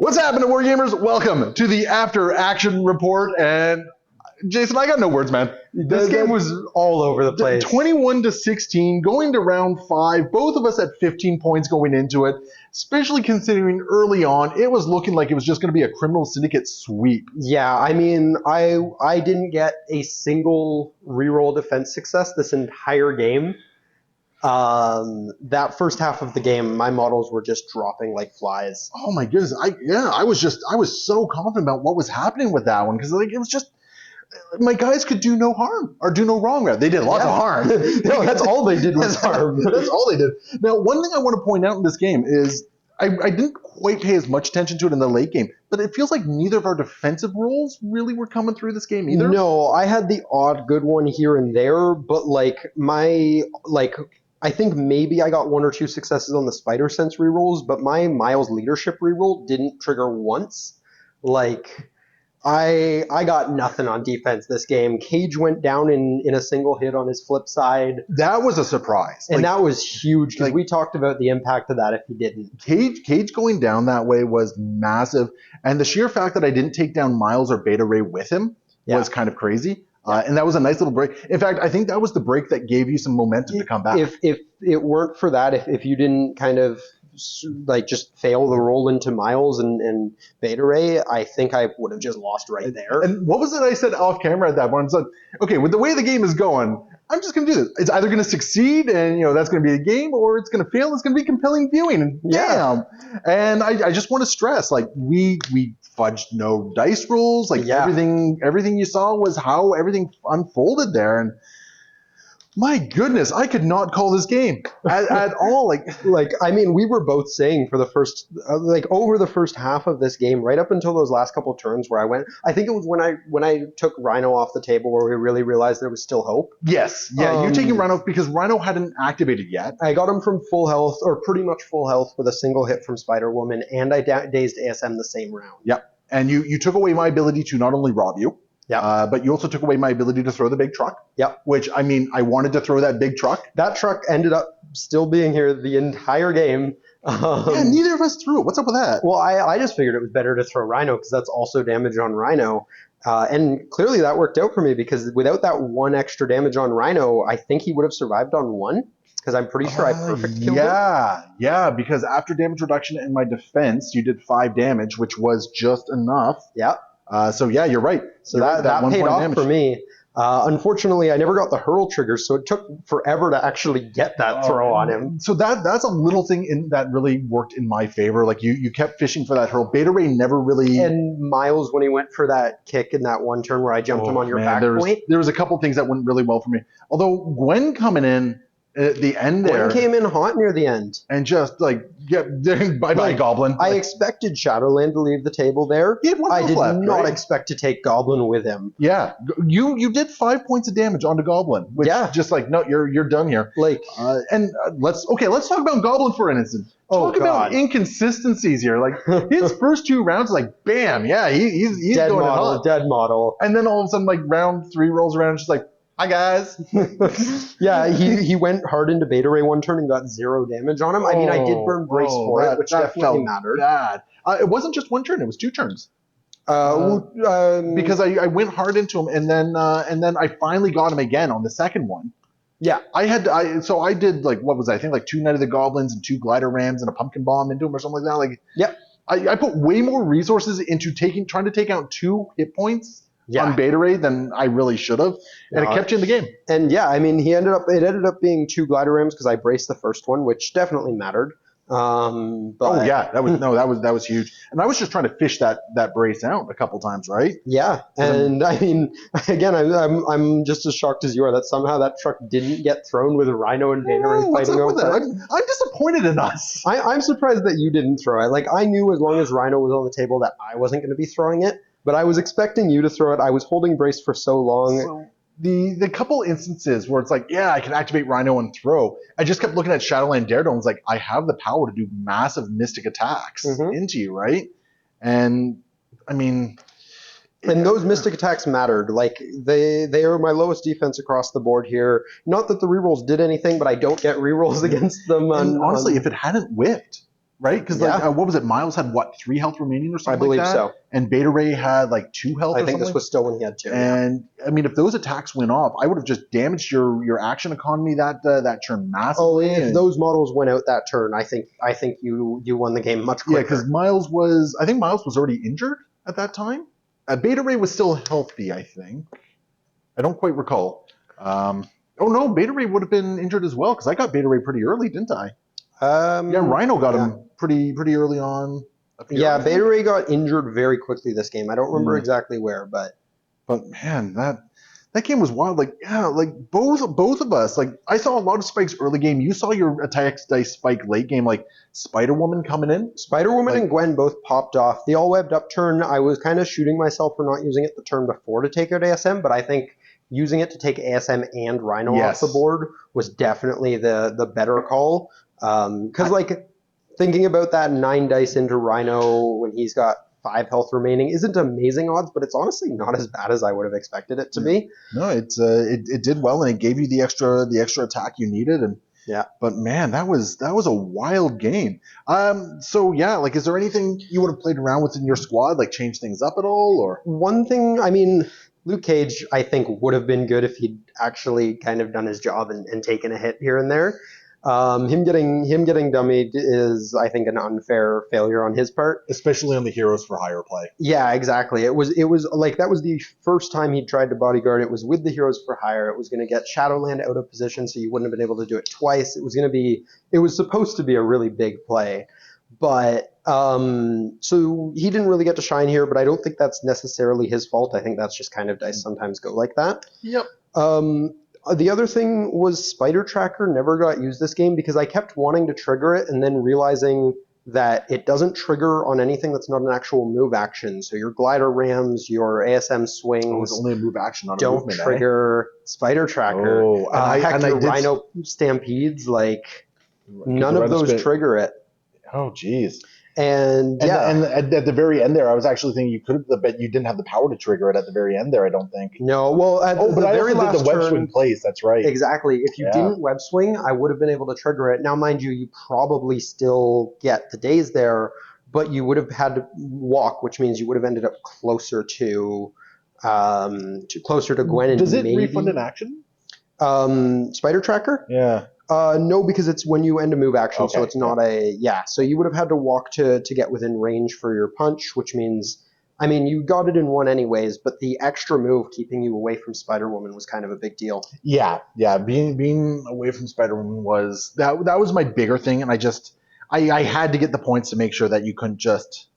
What's happening, Wargamers? Welcome to the After Action Report. And Jason, I got no words, man. This game was all over the place. 21-16, going to round 5. Both of us at 15 points going into it, especially considering early on, it was looking like it was just going to be a criminal syndicate sweep. Yeah, I mean, I didn't get a single reroll defense success this entire game. That first half of the game, my models were just dropping like flies. Oh my goodness. I was so confident about what was happening with that one because it was just, my guys could do no harm or do no wrong. They did lots of harm. No, that's all they did was harm. That's all they did. Now, one thing I want to point out in this game is I didn't quite pay as much attention to it in the late game, but it feels like neither of our defensive roles really were coming through this game either. No, I had the odd good one here and there, but I think maybe I got 1 or 2 successes on the Spider Sense rerolls, but my Miles leadership reroll didn't trigger once. I got nothing on defense this game. Cage went down in a single hit on his flip side. That was a surprise. And that was huge because we talked about the impact of that if he didn't. Cage going down that way was massive. And the sheer fact that I didn't take down Miles or Beta Ray with him was kind of crazy. And that was a nice little break. In fact, I think that was the break that gave you some momentum to come back. If it weren't for that, if you didn't kind of just fail the roll into Miles and Beta Ray, I think I would have just lost right there. And what was it I said off camera at that point? I said, okay, with the way the game is going, I'm just going to do this. It's either going to succeed, and that's going to be a game, or it's going to fail. It's going to be compelling viewing. And damn. And I just want to stress, we fudged no dice rolls. Everything you saw was how everything unfolded there. And my goodness, I could not call this game at all. I mean, we were both saying for the first, over the first half of this game, right up until those last couple of turns where I think it was when I took Rhino off the table where we really realized there was still hope. Yes. Yeah, you're taking Rhino because Rhino hadn't activated yet. I got him from full health, or pretty much full health, with a single hit from Spider-Woman, and I dazed ASM the same round. Yep. And you took away my ability to not only rob you, but you also took away my ability to throw the big truck. Yep. Which, I mean, I wanted to throw that big truck. That truck ended up still being here the entire game. Yeah, neither of us threw it. What's up with that? Well, I just figured it was better to throw Rhino because that's also damage on Rhino. And clearly that worked out for me because without that 1 extra damage on Rhino, I think he would have survived on 1. Because I'm pretty sure I perfect killed him. Yeah, because after damage reduction and my defense, you did 5 damage, which was just enough. Yeah. So yeah, you're right. So that paid off for me. Unfortunately, I never got the hurl trigger, so it took forever to actually get that throw on him. So that's a little thing that really worked in my favor. You kept fishing for that hurl. Beta Ray never really... And Miles, when he went for that kick in that one turn where I jumped him on your back point. There was a couple things that went really well for me. Although Gwen coming in at the end there... Gwen came in hot near the end. And just bye-bye Goblin. I expected Shadowland to leave the table there. I did not expect to take Goblin with him. Yeah. You did 5 points of damage onto Goblin. Which just no, you're done here. Let's talk about Goblin for an instant. Talk about inconsistencies here. His first 2 rounds, bam, yeah, he's dead going model, dead model. And then all of a sudden, round 3 rolls around, and just hi guys. Yeah, he went hard into Beta Ray 1 turn and got 0 damage on him. I mean, I did burn brace for it, which definitely mattered. Bad. It wasn't just 1 turn; it was 2 turns. Because I went hard into him, and then I finally got him again on the second one. Yeah, I did what was I think 2 Night of the Goblins and 2 Glider Rams and a Pumpkin Bomb into him or something like that. I put way more resources into trying to take out 2 hit points on Beta Ray than I really should have, and it kept you in the game. And yeah, I mean, it ended up being 2 Glider Rams because I braced the first one, which definitely mattered. That was huge. And I was just trying to fish that brace out a couple times, right? Yeah, and I mean, again, I'm just as shocked as you are that somehow that truck didn't get thrown with a Rhino and Beta Ray fighting over it. I'm disappointed in us. I'm surprised that you didn't throw it. I knew as long as Rhino was on the table that I wasn't going to be throwing it. But I was expecting you to throw it. I was holding brace for so long. So the couple instances where it's I can activate Rhino and throw. I just kept looking at Shadowland Daredevil and was I have the power to do massive mystic attacks into you, right? And I mean... And those mystic attacks mattered. They are my lowest defense across the board here. Not that the rerolls did anything, but I don't get rerolls against them. Honestly, if it hadn't whipped, right? Because Yeah. like what was it? Miles had what 3 health remaining or I something believe like that, so. and Beta Ray had like 2 health I or think something. this was still when he had 2. And I mean, if those attacks went off, I would have just damaged your action economy that turn massively. If and, those models went out that turn, I think you won the game much yeah, quicker. because I think Miles was already injured at that time. Beta Ray was still healthy, I think. I don't quite recall. Oh no, Beta Ray would have been injured as well because I got Beta Ray pretty early, didn't I? Yeah, Rhino got him pretty early on. Yeah, Beta Ray got injured very quickly this game. I don't remember exactly where, but man, that game was wild. Like, yeah, like both of us. Like, I saw a lot of spikes early game. You saw your attacks dice spike late game. Like Spider Woman coming in. Spider Woman and Gwen both popped off. The all webbed up turn, I was kind of shooting myself for not using it the turn before to take out ASM, but I think using it to take ASM and Rhino off the board was definitely the better call. Because like thinking about that 9 dice into Rhino when he's got 5 health remaining isn't amazing odds, but it's honestly not as bad as I would have expected it to be. No, it did well, and it gave you the extra attack you needed, and yeah. But man, that was a wild game. So yeah, like, is there anything you would have played around with in your squad, like change things up at all, or one thing? I mean, Luke Cage, I think, would have been good if he'd actually kind of done his job and taken a hit here and there. Him getting dummied is, I think, an unfair failure on his part, especially on the Heroes for Hire play. Yeah, exactly. It was like that was the first time he tried to bodyguard. It was with the Heroes for Hire. It was going to get Shadowland out of position, so you wouldn't have been able to do it twice. It was supposed to be a really big play, but so he didn't really get to shine here. But I don't think that's necessarily his fault. I think that's just kind of dice sometimes go like that. Yep. The other thing was Spider Tracker never got used this game because I kept wanting to trigger it and then realizing that it doesn't trigger on anything that's not an actual move action. So your glider rams, your ASM swings, it's only a move action, not a don't movement, trigger Spider Tracker. Oh, and your Rhino Stampedes, like none of those trigger it. Oh, geez. And at the very end there, I was actually thinking you could have, but you didn't have the power to trigger it at the very end there, I don't think. No, well, at the very last the web swing place, that's right. Exactly. If you didn't web swing, I would have been able to trigger it. Now, mind you, you probably still get the days there, but you would have had to walk, which means you would have ended up closer to Gwen. Does it refund an action? Spider Tracker? Yeah. No, because it's when you end a move action, so it's not so you would have had to walk to get within range for your punch, which means, I mean, you got it in one anyways, but the extra move keeping you away from Spider-Woman was kind of a big deal. Yeah, being away from Spider-Woman was, that was my bigger thing, and I had to get the points to make sure that you couldn't just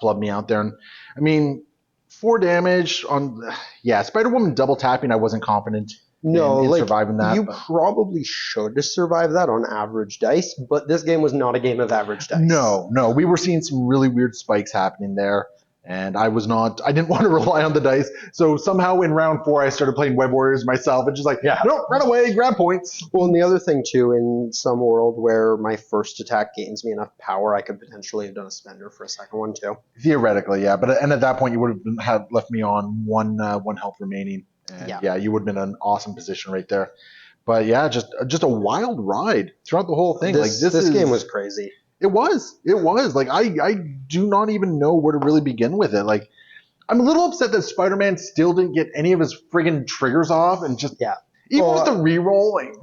flub me out there. And I mean, 4 damage on, Spider-Woman double tapping, I wasn't confident. No, in surviving that. You probably should survive that on average dice, but this game was not a game of average dice. No, we were seeing some really weird spikes happening there, and I didn't want to rely on the dice. So somehow in round 4, I started playing Web Warriors myself, and just like, no, run away, grab points. Well, and the other thing too, in some world where my first attack gains me enough power, I could potentially have done a spender for a second one too. Theoretically, yeah, and at that point, you would have left me on one health remaining. And you would have been in an awesome position right there. But yeah, just a wild ride throughout the whole thing. This game was crazy. It was. Like, I do not even know where to really begin with it. Like, I'm a little upset that Spider-Man still didn't get any of his friggin' triggers off, and just even with the re-rolling.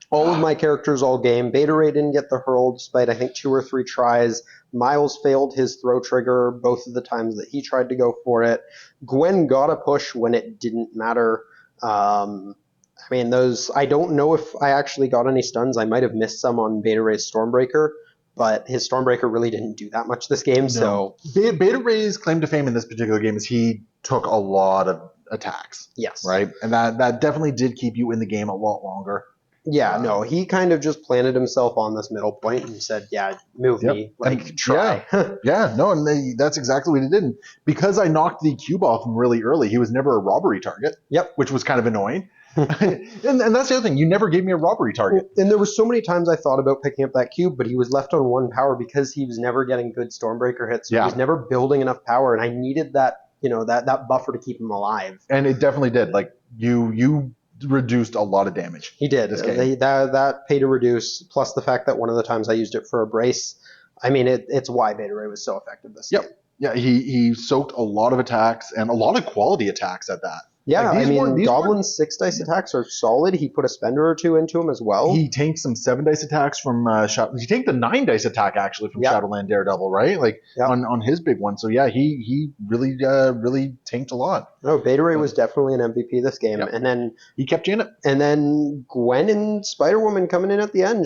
All of my characters all game. Beta Ray didn't get the hurl despite I think 2 or 3 tries. Miles failed his throw trigger both of the times that he tried to go for it. Gwen got a push when it didn't matter. I mean, I don't know if I actually got any stuns. I might have missed some on Beta Ray's Stormbreaker, but his Stormbreaker really didn't do that much this game. No. So Beta Ray's claim to fame in this particular game is he took a lot of attacks. Yes. Right? And that definitely did keep you in the game a lot longer. Yeah, no, he kind of just planted himself on this middle point and said, move me, try. And that's exactly what he did. And because I knocked the cube off him really early, he was never a robbery target. Yep. Which was kind of annoying. and that's the other thing. You never gave me a robbery target. And there were so many times I thought about picking up that cube, but he was left on 1 power because he was never getting good Stormbreaker hits. So he was never building enough power, and I needed that, that buffer to keep him alive. And it definitely did. Like, you reduced a lot of damage. He did. That pay to reduce, plus the fact that one of the times I used it for a brace, I mean, it's why Beta Ray was so effective this game. Yeah, he soaked a lot of attacks and a lot of quality attacks at that. Yeah, Like, I mean, these weren't Goblin's 6 dice attacks are solid. He put a spender or two into him as well. he tanked some 7 dice attacks from he tanked the 9 dice attack actually from Yep. Shadowland Daredevil, right? Like Yep. on his big one. So yeah, he really tanked a lot. No, Beta Ray was definitely an MVP this game. Yep. And then He kept you in it. And then Gwen and Spider Woman coming in at the end,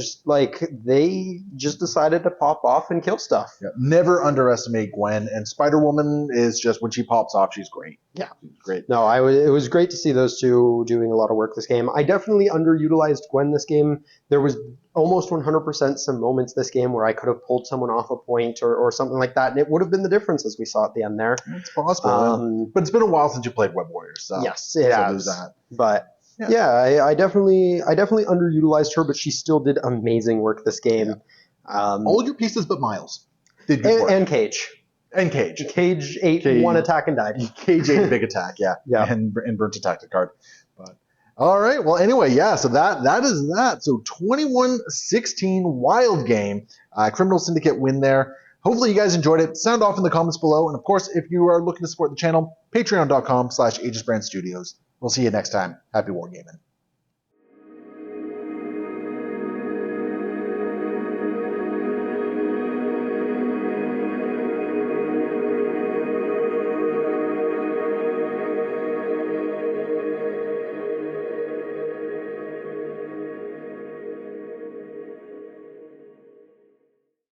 they just decided to pop off and kill stuff. Yeah. Never underestimate Gwen, and Spider Woman is just when she pops off, she's great. Yeah, she's great. No, it was great to see those two doing a lot of work this game. I definitely underutilized Gwen this game. There was almost 100% some moments this game where I could have pulled someone off a point or something like that, and it would have been the difference as we saw at the end there. It's possible, but it's been a while since you played Web Warriors, so yes, it has. That. But I definitely underutilized her, but she still did amazing work this game. Yeah. All your pieces but Miles did good work. And Cage. And Cage. Cage ate one attack and died. Cage ate a big attack, yeah. And burnt a tactic card. But all right. Well, anyway, yeah. So that is that. So 21-16 wild game. Criminal Syndicate win there. Hopefully you guys enjoyed it. Sound off in the comments below. And of course, if you are looking to support the channel, patreon.com/AegisBrandStudios. We'll see you next time. Happy wargaming.